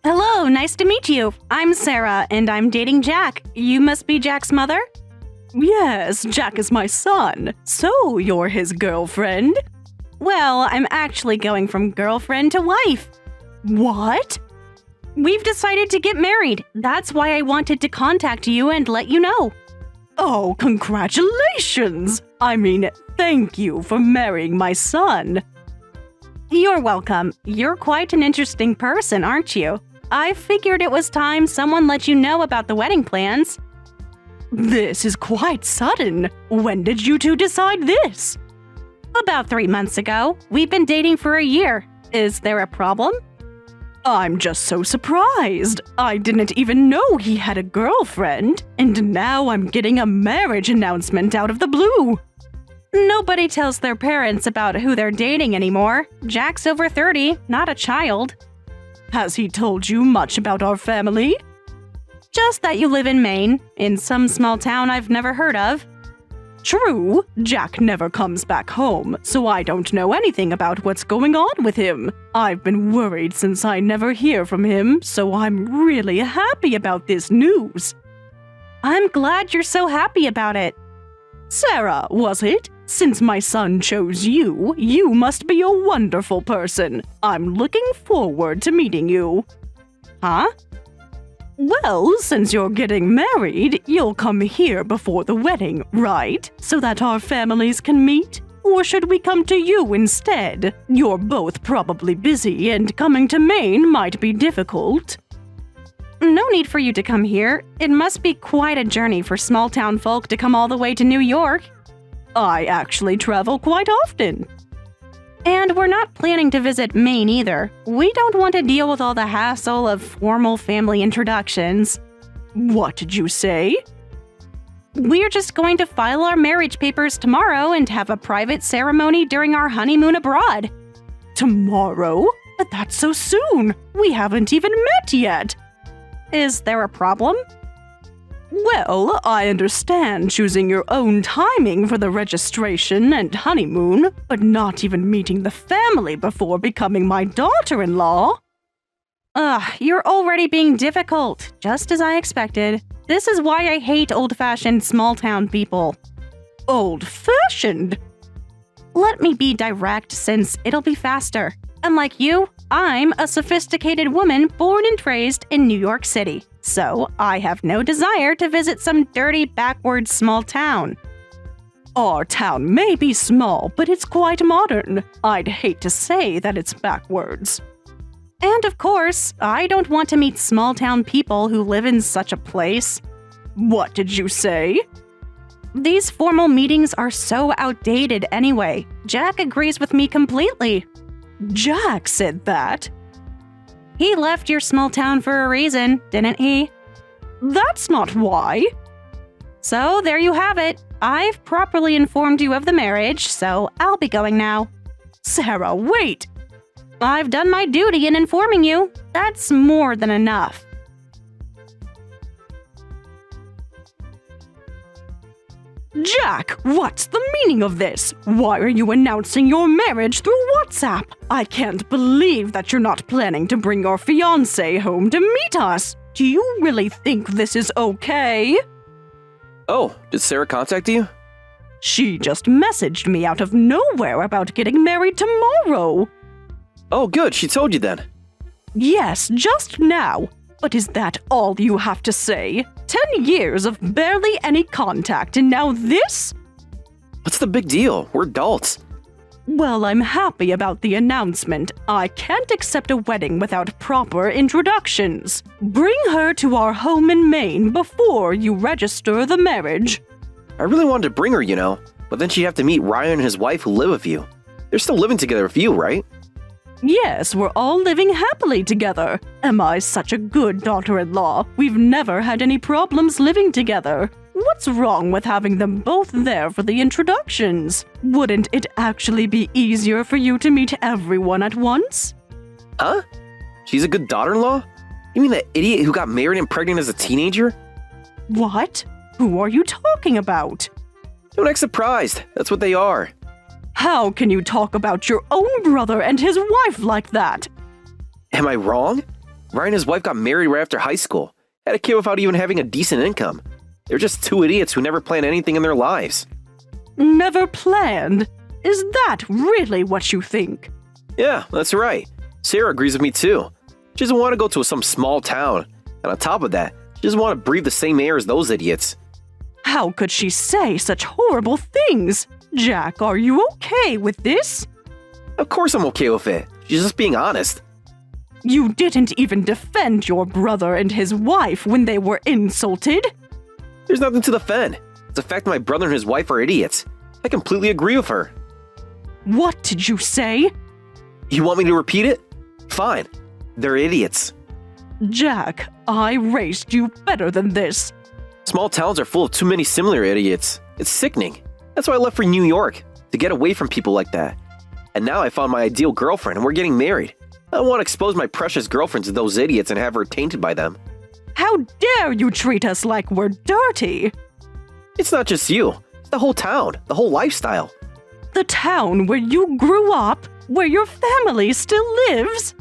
Hello, nice to meet you. I'm Sarah, and I'm dating Jack. You must be Jack's mother? Yes, Jack is my son. So you're his girlfriend? Well, I'm actually going from girlfriend to wife. What? We've decided to get married. That's why I wanted to contact you and let you know. Oh, congratulations! I mean, thank you for marrying my son. You're welcome. You're quite an interesting person, aren't you? I figured it was time someone let you know about the wedding plans. This is quite sudden. When did you two decide this? About 3 months ago. We've been dating for a year. Is there a problem? I'm just so surprised. I didn't even know he had a girlfriend, and now I'm getting a marriage announcement out of the blue. Nobody tells their parents about who they're dating anymore. Jack's over 30, not a child. Has he told you much about our family? Just that you live in Maine, in some small town I've never heard of. True, Jack never comes back home, so I don't know anything about what's going on with him. I've been worried since I never hear from him, so I'm really happy about this news. I'm glad you're so happy about it. Sarah, was it? Since my son chose you, you must be a wonderful person. I'm looking forward to meeting you. Huh? Well, since you're getting married, you'll come here before the wedding, right? So that our families can meet? Or should we come to you instead? You're both probably busy, and coming to Maine might be difficult. No need for you to come here. It must be quite a journey for small-town folk to come all the way to New York. I actually travel quite often. And we're not planning to visit Maine either. We don't want to deal with all the hassle of formal family introductions. What did you say? We're just going to file our marriage papers tomorrow and have a private ceremony during our honeymoon abroad. Tomorrow? But that's so soon. We haven't even met yet. Is there a problem? Well, I understand choosing your own timing for the registration and honeymoon, but not even meeting the family before becoming my daughter-in-law. You're already being difficult, just as I expected. This is why I hate old-fashioned small-town people. Old-fashioned? Let me be direct since it'll be faster. Unlike you, I'm a sophisticated woman born and raised in New York City, so I have no desire to visit some dirty, backward small town. Our town may be small, but it's quite modern. I'd hate to say that it's backwards. And of course, I don't want to meet small-town people who live in such a place. What did you say? These formal meetings are so outdated anyway. Jack agrees with me completely. Jack said that? He left your small town for a reason, didn't he? That's not why. So there you have it. I've properly informed you of the marriage, so I'll be going now. Sarah, wait! I've done my duty in informing you. That's more than enough. Jack, what's the meaning of this? Why are you announcing your marriage through WhatsApp? I can't believe that you're not planning to bring your fiancé home to meet us. Do you really think this is okay? Oh, did Sarah contact you? She just messaged me out of nowhere about getting married tomorrow. Oh, good, she told you then. Yes, just now. But is that all you have to say? 10 years of barely any contact, and now this? What's the big deal? We're adults. Well, I'm happy about the announcement. I can't accept a wedding without proper introductions. Bring her to our home in Maine before you register the marriage. I really wanted to bring her, but then she'd have to meet Ryan and his wife who live with you. They're still living together with you, right? Yes, we're all living happily together. Am I such a good daughter-in-law? We've never had any problems living together. What's wrong with having them both there for the introductions? Wouldn't it actually be easier for you to meet everyone at once? Huh? She's a good daughter-in-law? You mean that idiot who got married and pregnant as a teenager? What? Who are you talking about? Don't act surprised. That's what they are. How can you talk about your own brother and his wife like that? Am I wrong? Ryan and his wife got married right after high school. Had a kid without even having a decent income. They're just two idiots who never plan anything in their lives. Never planned? Is that really what you think? Yeah, that's right. Sarah agrees with me too. She doesn't want to go to some small town. And on top of that, she doesn't want to breathe the same air as those idiots. How could she say such horrible things? Jack, are you okay with this? Of course I'm okay with it. She's just being honest. You didn't even defend your brother and his wife when they were insulted. There's nothing to defend. It's the fact that my brother and his wife are idiots. I completely agree with her. What did you say? You want me to repeat it? Fine. They're idiots. Jack, I raised you better than this. Small towns are full of too many similar idiots. It's sickening. That's why I left for New York, to get away from people like that. And now I found my ideal girlfriend and we're getting married. I don't want to expose my precious girlfriend to those idiots and have her tainted by them. How dare you treat us like we're dirty? It's not just you. It's the whole town, the whole lifestyle. The town where you grew up, where your family still lives?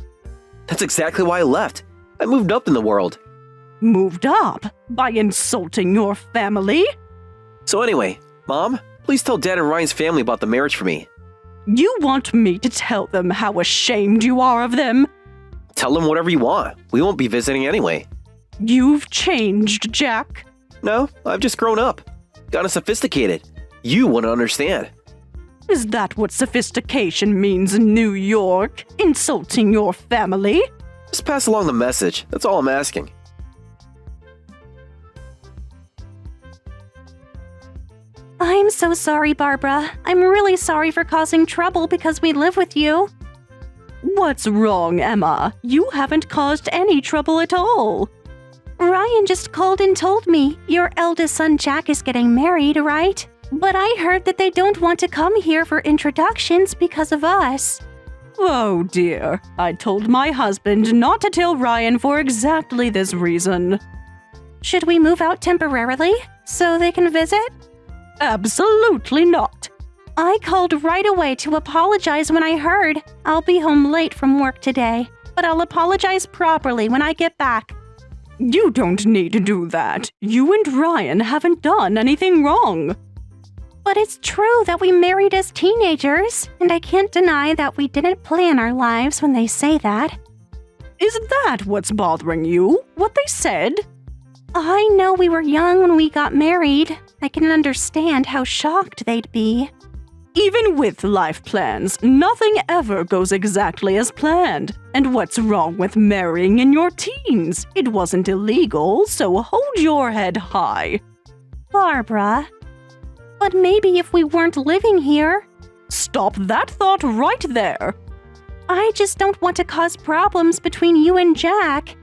That's exactly why I left. I moved up in the world. Moved up? By insulting your family? So anyway, Mom, please tell Dad and Ryan's family about the marriage for me. You want me to tell them how ashamed you are of them? Tell them whatever you want. We won't be visiting anyway. You've changed, Jack. No, I've just grown up. Gotten sophisticated. You wouldn't understand. Is that what sophistication means in New York? Insulting your family? Just pass along the message. That's all I'm asking. I'm so sorry, Barbara. I'm really sorry for causing trouble because we live with you. What's wrong, Emma? You haven't caused any trouble at all. Ryan just called and told me your eldest son Jack is getting married, right? But I heard that they don't want to come here for introductions because of us. Oh dear, I told my husband not to tell Ryan for exactly this reason. Should we move out temporarily so they can visit? Absolutely not. I called right away to apologize when I heard. I'll be home late from work today, but I'll apologize properly when I get back. You don't need to do that. You and Ryan haven't done anything wrong. But it's true that we married as teenagers, and I can't deny that we didn't plan our lives when they say that. Is that what's bothering you? What they said? I know we were young when we got married. I can understand how shocked they'd be. Even with life plans, nothing ever goes exactly as planned. And what's wrong with marrying in your teens? It wasn't illegal, so hold your head high. Barbara, but maybe if we weren't living here. Stop that thought right there. I just don't want to cause problems between you and Jack.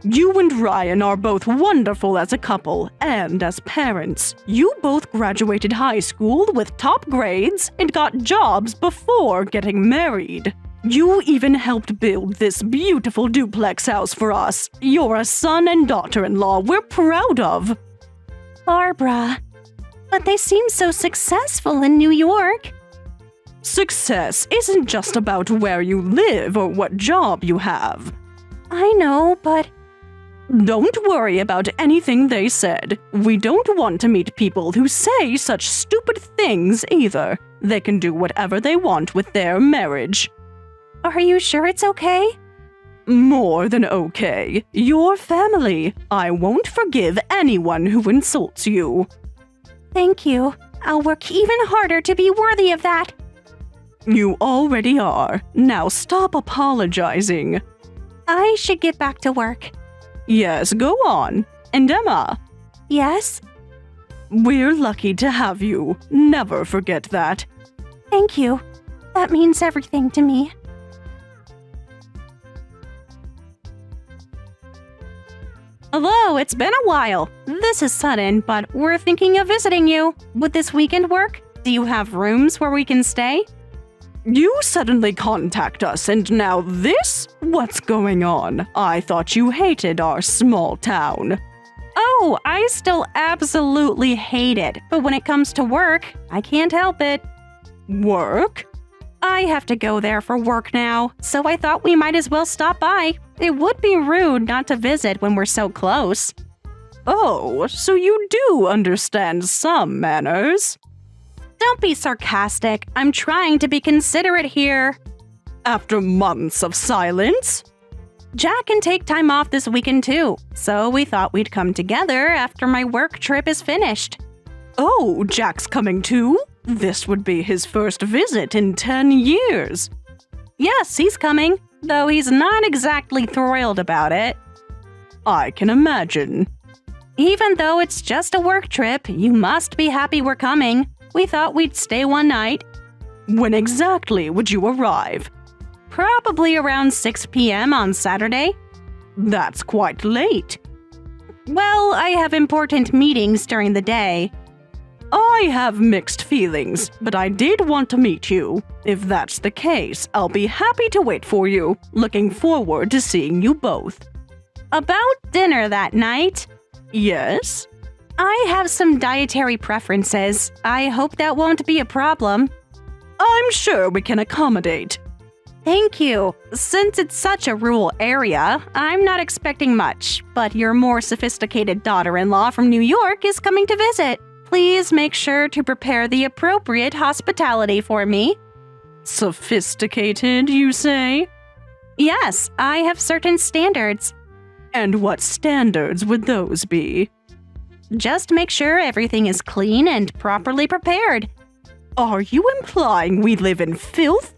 You and Ryan are both wonderful as a couple and as parents. You both graduated high school with top grades and got jobs before getting married. You even helped build this beautiful duplex house for us. You're a son and daughter-in-law we're proud of. Barbara, but they seem so successful in New York. Success isn't just about where you live or what job you have. I know, but don't worry about anything they said. We don't want to meet people who say such stupid things either. They can do whatever they want with their marriage. Are you sure it's okay? More than okay. Your family. I won't forgive anyone who insults you. Thank you. I'll work even harder to be worthy of that. You already are. Now stop apologizing. I should get back to work. Yes, go on. And Emma? Yes? We're lucky to have you. Never forget that. Thank you. That means everything to me. Hello, it's been a while. This is sudden, but we're thinking of visiting you. Would this weekend work? Do you have rooms where we can stay? You suddenly contact us, and now this? What's going on? I thought you hated our small town. Oh, I still absolutely hate it. But when it comes to work, I can't help it. Work? I have to go there for work now, so I thought we might as well stop by. It would be rude not to visit when we're so close. Oh, so you do understand some manners. Don't be sarcastic. I'm trying to be considerate here. After months of silence? Jack can take time off this weekend too, so we thought we'd come together after my work trip is finished. Oh, Jack's coming too? This would be his first visit in 10 years. Yes, he's coming, though he's not exactly thrilled about it. I can imagine. Even though it's just a work trip, you must be happy we're coming. We thought we'd stay one night. When exactly would you arrive? Probably around 6 p.m. on Saturday. That's quite late. Well, I have important meetings during the day. I have mixed feelings, but I did want to meet you. If that's the case, I'll be happy to wait for you. Looking forward to seeing you both. About dinner that night? Yes? I have some dietary preferences. I hope that won't be a problem. I'm sure we can accommodate. Thank you. Since it's such a rural area, I'm not expecting much, but your more sophisticated daughter-in-law from New York is coming to visit. Please make sure to prepare the appropriate hospitality for me. Sophisticated, you say? Yes, I have certain standards. And what standards would those be? Just make sure everything is clean and properly prepared. Are you implying we live in filth?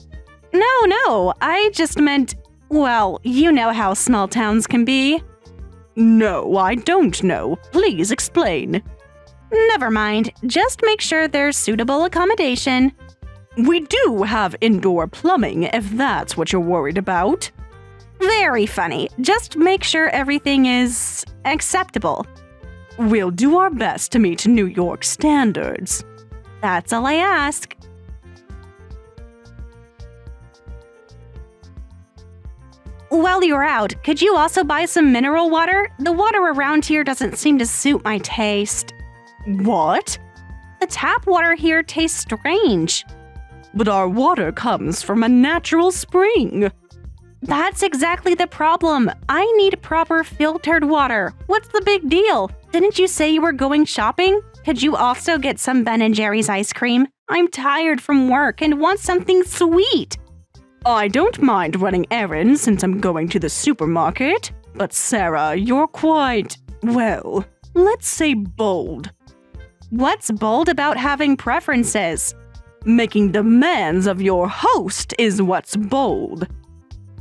No, I just meant, well, you know how small towns can be. No, I don't know. Please explain. Never mind, just make sure there's suitable accommodation. We do have indoor plumbing, if that's what you're worried about. Very funny. Just make sure everything is acceptable. We'll do our best to meet New York standards. That's all I ask. While you're out, could you also buy some mineral water? The water around here doesn't seem to suit my taste. What? The tap water here tastes strange. But our water comes from a natural spring. That's exactly the problem. I need proper filtered water. What's the big deal? Didn't you say you were going shopping? Could you also get some Ben & Jerry's ice cream? I'm tired from work and want something sweet. I don't mind running errands since I'm going to the supermarket. But Sarah, you're quite, well, let's say bold. What's bold about having preferences? Making demands of your host is what's bold.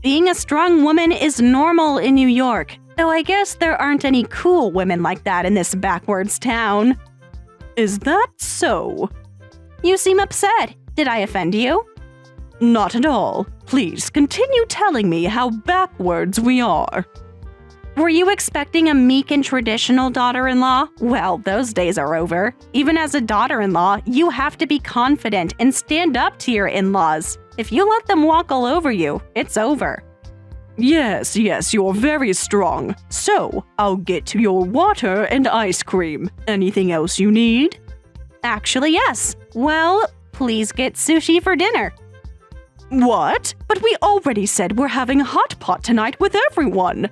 Being a strong woman is normal in New York, though I guess there aren't any cool women like that in this backwards town. Is that so? You seem upset. Did I offend you? Not at all. Please continue telling me how backwards we are. Were you expecting a meek and traditional daughter-in-law? Well, those days are over. Even as a daughter-in-law, you have to be confident and stand up to your in-laws. If you let them walk all over you, it's over. Yes, you're very strong. So, I'll get your water and ice cream. Anything else you need? Actually, yes. Well, please get sushi for dinner. What? But we already said we're having hot pot tonight with everyone.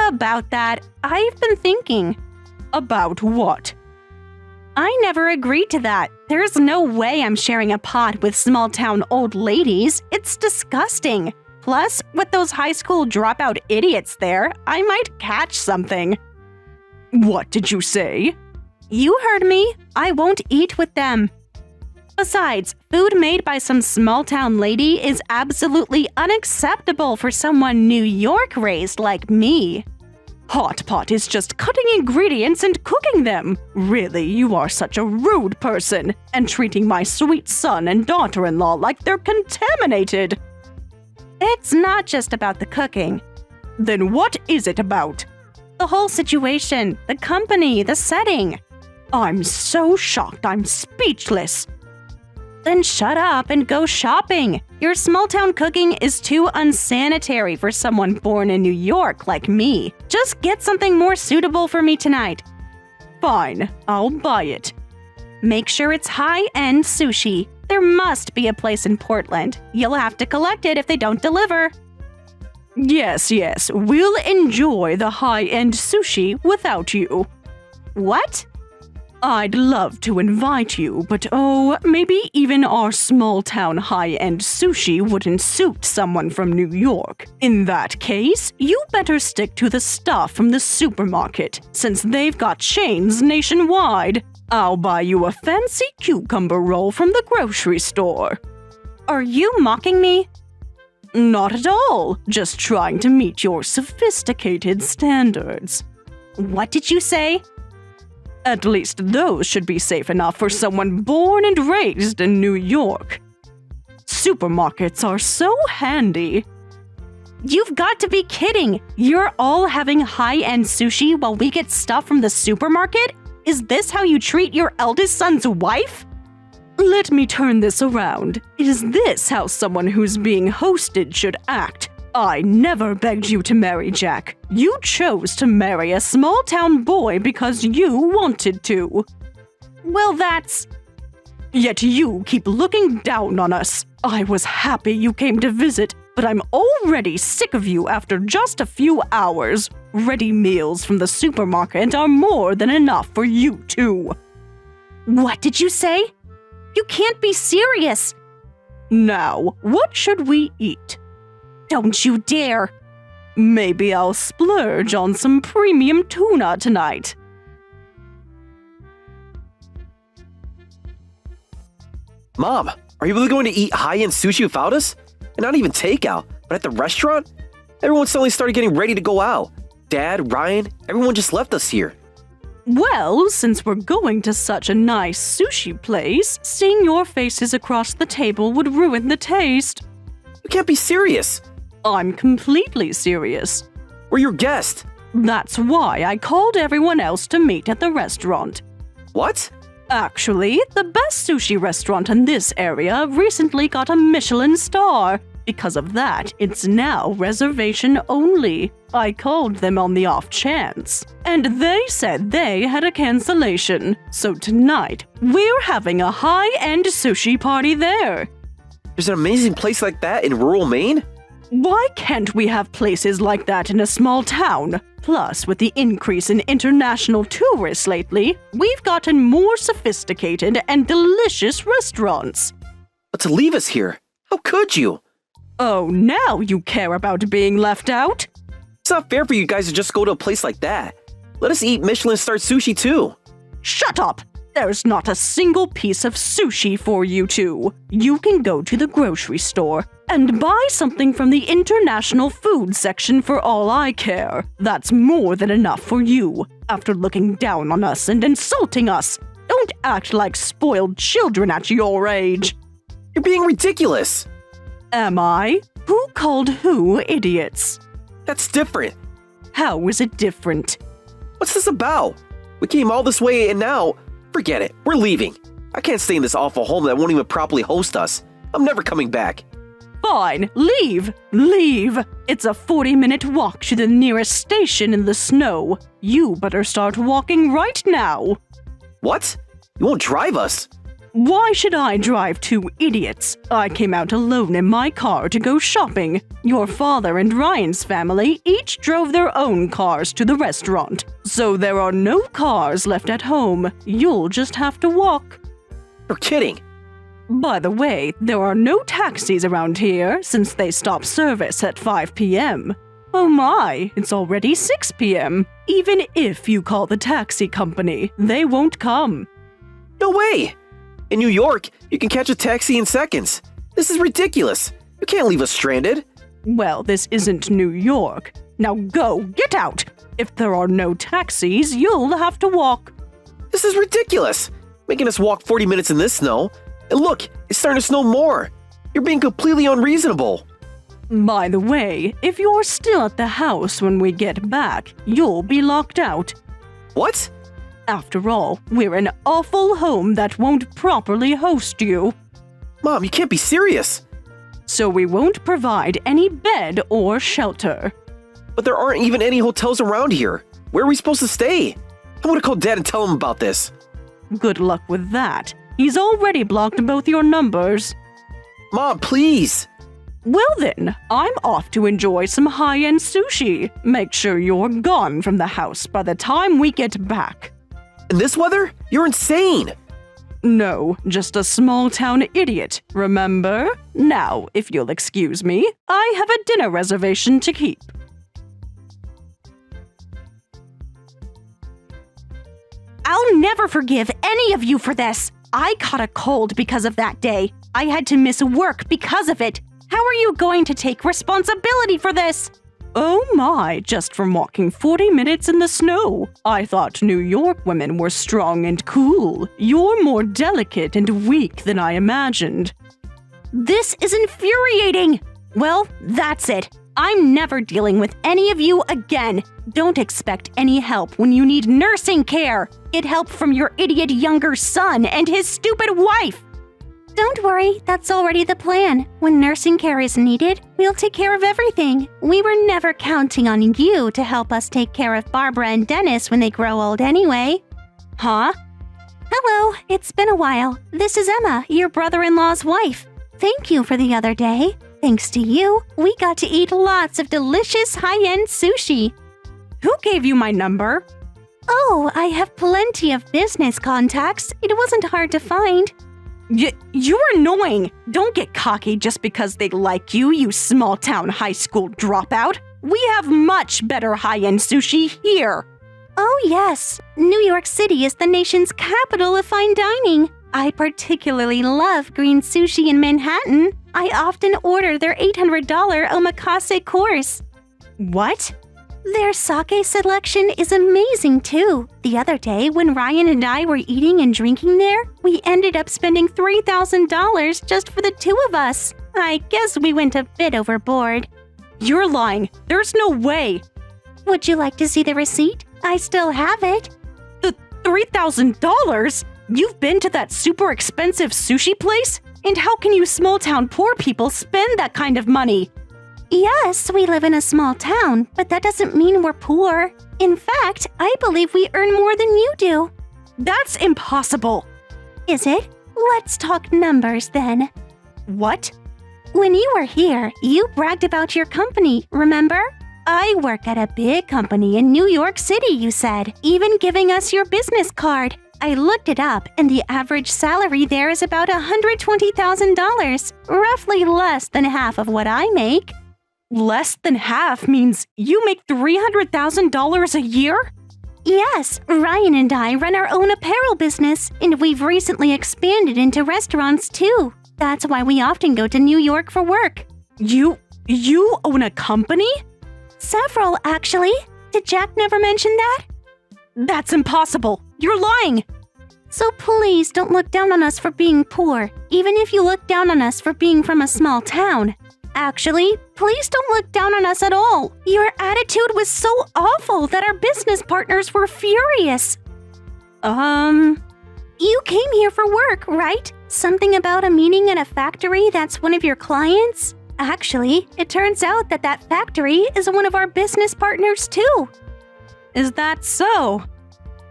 About that, I've been thinking. About what? I never agreed to that. There's no way I'm sharing a pot with small-town old ladies. It's disgusting. Plus, with those high school dropout idiots there, I might catch something. What did you say? You heard me. I won't eat with them. Besides, food made by some small-town lady is absolutely unacceptable for someone New York-raised like me. Hot pot is just cutting ingredients and cooking them. Really, you are such a rude person, and treating my sweet son and daughter-in-law like they're contaminated. It's not just about the cooking. Then what is it about? The whole situation, the company, the setting. I'm so shocked I'm speechless. Then shut up and go shopping. Your small-town cooking is too unsanitary for someone born in New York like me. Just get something more suitable for me tonight. Fine, I'll buy it. Make sure it's high-end sushi. There must be a place in Portland. You'll have to collect it if they don't deliver. Yes, we'll enjoy the high-end sushi without you. What? I'd love to invite you, but maybe even our small-town high-end sushi wouldn't suit someone from New York. In that case, you better stick to the stuff from the supermarket, since they've got chains nationwide. I'll buy you a fancy cucumber roll from the grocery store. Are you mocking me? Not at all, just trying to meet your sophisticated standards. What did you say? At least those should be safe enough for someone born and raised in New York. Supermarkets are so handy. You've got to be kidding! You're all having high-end sushi while we get stuff from the supermarket? Is this how you treat your eldest son's wife? Let me turn this around. Is this how someone who's being hosted should act? I never begged you to marry Jack. You chose to marry a small-town boy because you wanted to. Well, that's... Yet you keep looking down on us. I was happy you came to visit, but I'm already sick of you after just a few hours. Ready meals from the supermarket are more than enough for you two. What did you say? You can't be serious. Now, what should we eat? Don't you dare! Maybe I'll splurge on some premium tuna tonight. Mom, are you really going to eat high-end sushi without us? And not even takeout, but at the restaurant? Everyone suddenly started getting ready to go out. Dad, Ryan, everyone just left us here. Well, since we're going to such a nice sushi place, seeing your faces across the table would ruin the taste. You can't be serious. I'm completely serious. We're your guest. That's why I called everyone else to meet at the restaurant. What? Actually, the best sushi restaurant in this area recently got a Michelin star. Because of that, it's now reservation only. I called them on the off chance, and they said they had a cancellation. So tonight, we're having a high-end sushi party there. There's an amazing place like that in rural Maine? Why can't we have places like that in a small town? Plus, with the increase in international tourists lately, we've gotten more sophisticated and delicious restaurants. But to leave us here, how could you? Oh, now you care about being left out? It's not fair for you guys to just go to a place like that. Let us eat Michelin-starred sushi too. Shut up! There's not a single piece of sushi for you two. You can go to the grocery store and buy something from the international food section for all I care. That's more than enough for you. After looking down on us and insulting us, don't act like spoiled children at your age. You're being ridiculous. Am I? Who called who idiots? That's different. How is it different? What's this about? We came all this way and now, forget it, we're leaving. I can't stay in this awful home that won't even properly host us. I'm never coming back. Fine, leave! Leave! It's a 40-minute walk to the nearest station in the snow. You better start walking right now. What? You won't drive us? Why should I drive two idiots? I came out alone in my car to go shopping. Your father and Ryan's family each drove their own cars to the restaurant. So there are no cars left at home. You'll just have to walk. You're kidding. By the way, there are no taxis around here since they stop service at 5 p.m. Oh my, it's already 6 p.m. Even if you call the taxi company, they won't come. No way! In New York, you can catch a taxi in seconds. This is ridiculous. You can't leave us stranded. Well, this isn't New York. Now go, get out! If there are no taxis, you'll have to walk. This is ridiculous. Making us walk 40 minutes in this snow. And look, it's starting to snow more. You're being completely unreasonable. By the way, if you're still at the house when we get back, you'll be locked out. What? After all, we're an awful home that won't properly host you. Mom, you can't be serious. So we won't provide any bed or shelter. But there aren't even any hotels around here. Where are we supposed to stay? I'm gonna call Dad and tell him about this. Good luck with that. He's already blocked both your numbers. Mom, please! Well then, I'm off to enjoy some high-end sushi. Make sure you're gone from the house by the time we get back. In this weather? You're insane! No, just a small-town idiot, remember? Now, if you'll excuse me, I have a dinner reservation to keep. I'll never forgive any of you for this. I caught a cold because of that day. I had to miss work because of it. How are you going to take responsibility for this? Oh my, just from walking 40 minutes in the snow. I thought New York women were strong and cool. You're more delicate and weak than I imagined. This is infuriating. Well, that's it. I'm never dealing with any of you again. Don't expect any help when you need nursing care. Get help from your idiot younger son and his stupid wife. Don't worry, that's already the plan. When nursing care is needed, we'll take care of everything. We were never counting on you to help us take care of Barbara and Dennis when they grow old anyway. Huh? Hello, it's been a while. This is Emma, your brother-in-law's wife. Thank you for the other day. Thanks to you, we got to eat lots of delicious high-end sushi. Who gave you my number? Oh, I have plenty of business contacts. It wasn't hard to find. You're annoying. Don't get cocky just because they like you, you small-town high school dropout. We have much better high-end sushi here. Oh yes, New York City is the nation's capital of fine dining. I particularly love green sushi in Manhattan. I often order their $800 omakase course. What? Their sake selection is amazing too. The other day, when Ryan and I were eating and drinking there, we ended up spending $3,000 just for the two of us. I guess we went a bit overboard. You're lying. There's no way. Would you like to see the receipt? I still have it. The $3,000? You've been to that super expensive sushi place? And how can you small-town poor people spend that kind of money? Yes, we live in a small town, but that doesn't mean we're poor. In fact, I believe we earn more than you do. That's impossible. Is it? Let's talk numbers then. What? When you were here, you bragged about your company, remember? I work at a big company in New York City, you said, even giving us your business card. I looked it up, and the average salary there is about $120,000, roughly less than half of what I make. Less than half means you make $300,000 a year? Yes, Ryan and I run our own apparel business, and we've recently expanded into restaurants too. That's why we often go to New York for work. You own a company? Several, actually. Did Jack never mention that? That's impossible. You're lying. So please don't look down on us for being poor, even if you look down on us for being from a small town. Actually, please don't look down on us at all. Your attitude was so awful that our business partners were furious. You came here for work, right? Something about a meeting at a factory that's one of your clients? Actually, it turns out that that factory is one of our business partners too. Is that so?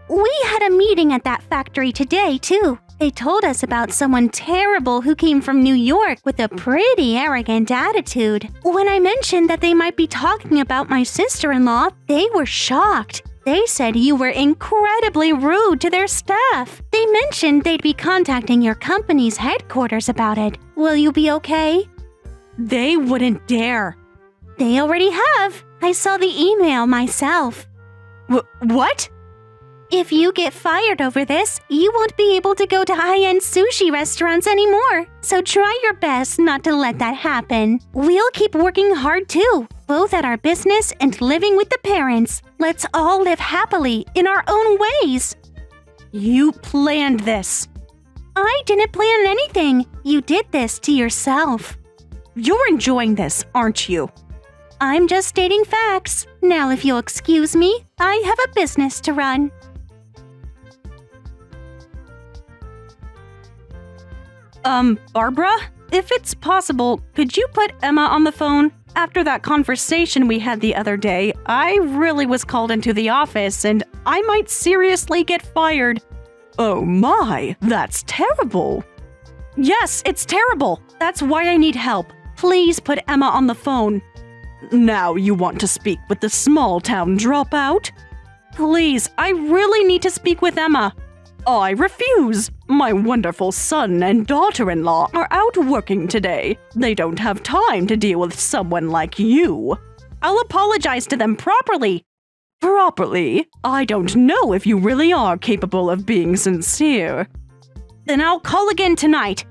We had a meeting at that factory today too. They told us about someone terrible who came from New York with a pretty arrogant attitude. When I mentioned that they might be talking about my sister-in-law, they were shocked. They said you were incredibly rude to their staff. They mentioned they'd be contacting your company's headquarters about it. Will you be okay? They wouldn't dare. They already have. I saw the email myself. What? If you get fired over this, you won't be able to go to high-end sushi restaurants anymore. So try your best not to let that happen. We'll keep working hard too, both at our business and living with the parents. Let's all live happily in our own ways. You planned this. I didn't plan anything. You did this to yourself. You're enjoying this, aren't you? I'm just stating facts. Now, if you'll excuse me, I have a business to run. Barbara, if it's possible, could you put Emma on the phone? After that conversation we had the other day, I really was called into the office and I might seriously get fired. Oh my, that's terrible. Yes, it's terrible. That's why I need help. Please put Emma on the phone. Now you want to speak with the small-town dropout? Please, I really need to speak with Emma. I refuse. My wonderful son and daughter-in-law are out working today. They don't have time to deal with someone like you. I'll apologize to them properly. Properly? I don't know if you really are capable of being sincere. Then I'll call again tonight.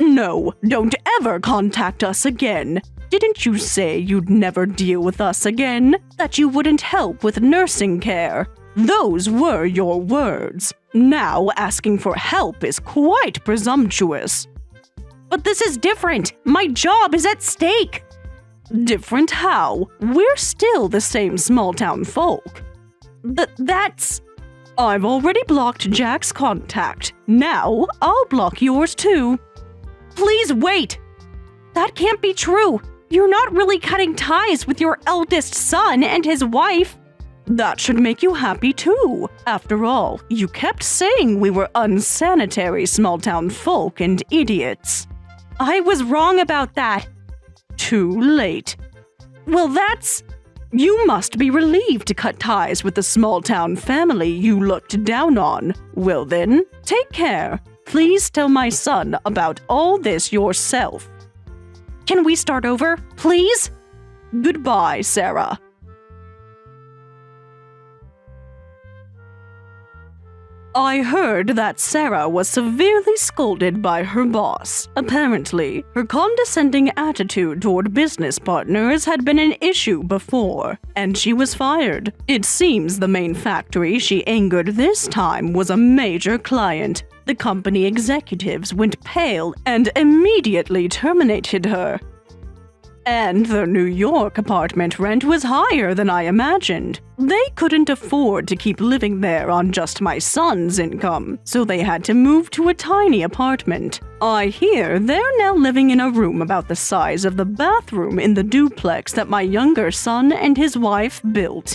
No, don't ever contact us again. Didn't you say you'd never deal with us again? That you wouldn't help with nursing care? Those were your words. Now asking for help is quite presumptuous. But this is different. My job is at stake. Different how? We're still the same small-town folk. That's... I've already blocked Jack's contact. Now I'll block yours too. Please wait. That can't be true. You're not really cutting ties with your eldest son and his wife. That should make you happy too. After all, you kept saying we were unsanitary small-town folk and idiots. I was wrong about that. Too late. Well, that's... You must be relieved to cut ties with the small-town family you looked down on. Well then, take care. Please tell my son about all this yourself. Can we start over, please? Goodbye, Sarah. I heard that Sarah was severely scolded by her boss. Apparently, her condescending attitude toward business partners had been an issue before, and she was fired. It seems the main factory she angered this time was a major client. The company executives went pale and immediately terminated her. And the New York apartment rent was higher than I imagined. They couldn't afford to keep living there on just my son's income, so they had to move to a tiny apartment. I hear they're now living in a room about the size of the bathroom in the duplex that my younger son and his wife built.